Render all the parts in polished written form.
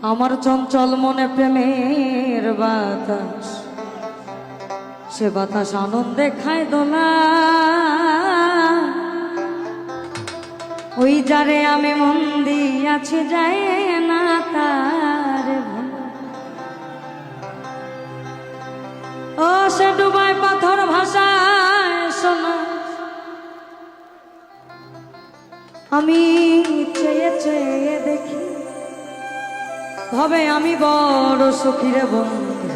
আমার চঞ্চল মনে প্রেমের বাতাস, সে বাতাস আনন্দে খায় দোলা। ওই যারে আমি মন দিয়াছি যায় না তার ভোলা। ও সে ডুবায় পাথর ভাষায় শোনা, আমি চেয়ে চেয়ে দেখি ভাবে আমি বড় সুখী রে বন্ধু,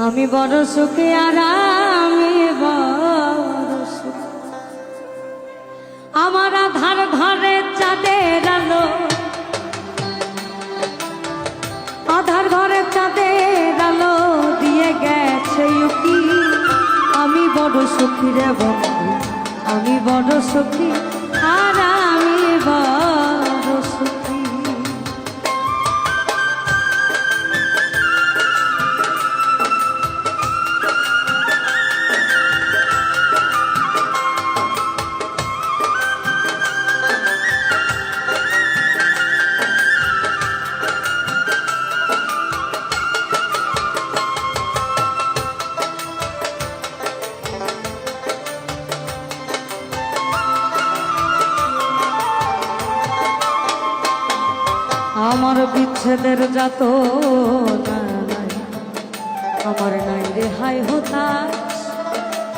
আমি বড় সুখী আর আমি বড় সুখী। আমার আধার ঘরে চাঁদের আলো, আধার ঘরে চাঁদের আলো দিয়ে গেছে উকি। আমি বড় সুখী রে বন্ধু, আমি বড় সুখী আর আমি বড় সুখী। আমার বিচ্ছেদের যত নাই, আমার নাই রেহাই হতাশ,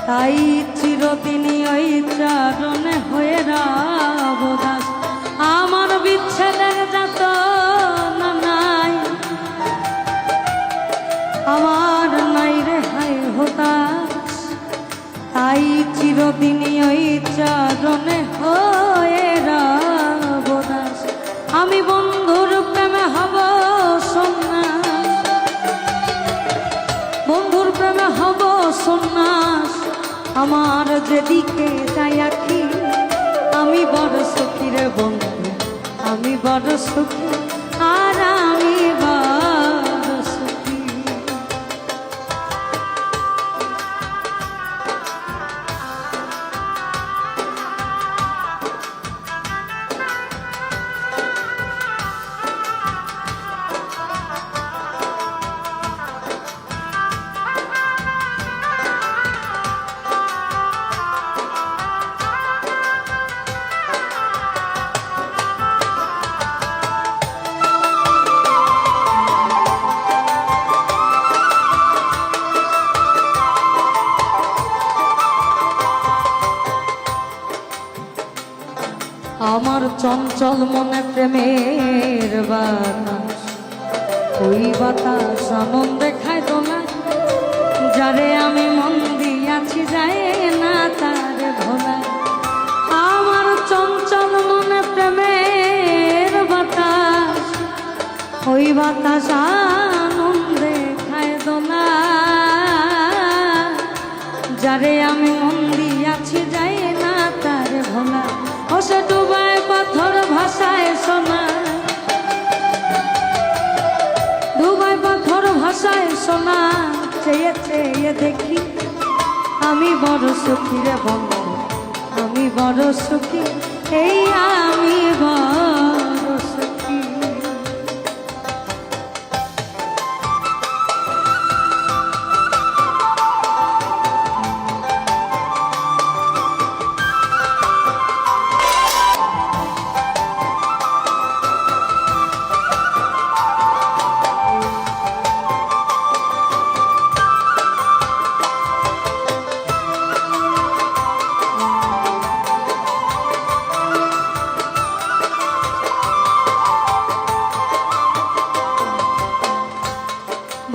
তাই চিরদিনই ওই চারণে হয়ে রব দাস। আমার বিচ্ছেদের যত নাই, আমার নাই রেহাই হতাশ, তাই চিরদিনই ওই চারণে হয়ে রব দাস। আমি বন্ধুর প্রেমে হব সন্ন্যাস, বন্ধুর প্রেমে হব সন্ন্যাস। আমার যেদিকে যাই আঁখি, আমি বড় সুখী রে বন্ধু, আমি বড় সুখী আর আমি বড় সুখী। আমার চঞ্চল মনে প্রেমের বাতাস, ওই বাতাস আনন্দে খায় দোলা। যারে আমি মন দিয়াছি যায় না তার ভোলা। আমার চঞ্চল মনে প্রেমের বাতাস, ওই বাতাস আনন্দে খায় দোলা। যারে আমি মন দিয়াছি যায় না তার ভোলা। ও সে ডুবায় পাথর ভাষায় শোনা, ডুবায় পাথর ভাষায় শোনা। চেয়ে চেয়ে দেখি আমি বড় সুখী রে বন্ধু, আমি বড় সুখী, এই আমি বড় সুখী।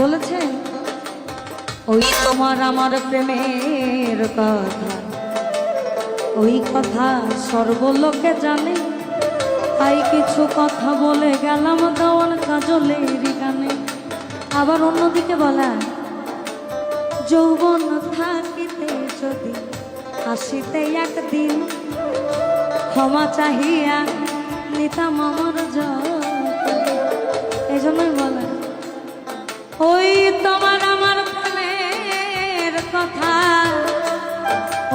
বলেছে ওই তোমার আমার প্রেমের কথা, ওই কথা সর্বলোকে জানে। তাই কিছু কথা বলে গেলাম দেওয়ান কাজলের গানে। আবার অন্যদিকে বলা, যৌবন থাকিতে যদি আসিতে একদিন, ক্ষমা চাহিয়া নিতাম আমার যত। এই জন্যই বলা, ওই তোমার আমার প্রেমের কথা,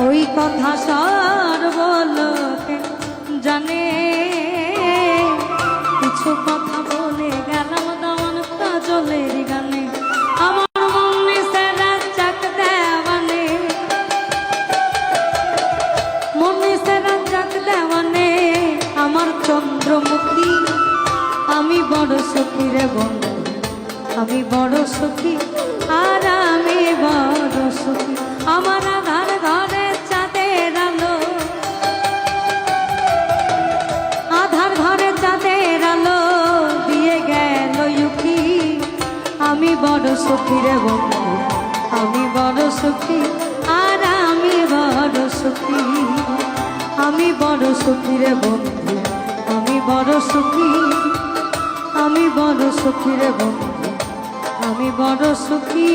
ওই কথা সর্বলোকে জানে। কিছু কথা বলে আমি বড় সুখী রে বন্ধু, আমি বড় সুখী, আর আমি বড় সুখী। আমার আধার ঘরে চাঁদের আলো, আধার ঘরে চাঁদের আলো দিয়ে গেল উকি। আমি বড় সুখী রে বন্ধু, আমি বড় সুখী, আর আমি বড় সুখী। আমি বড় সুখী রে বন্ধু, আমি বড় সুখী, আমি বড় সুখী রে বন্ধু, আমি বড় সুখী।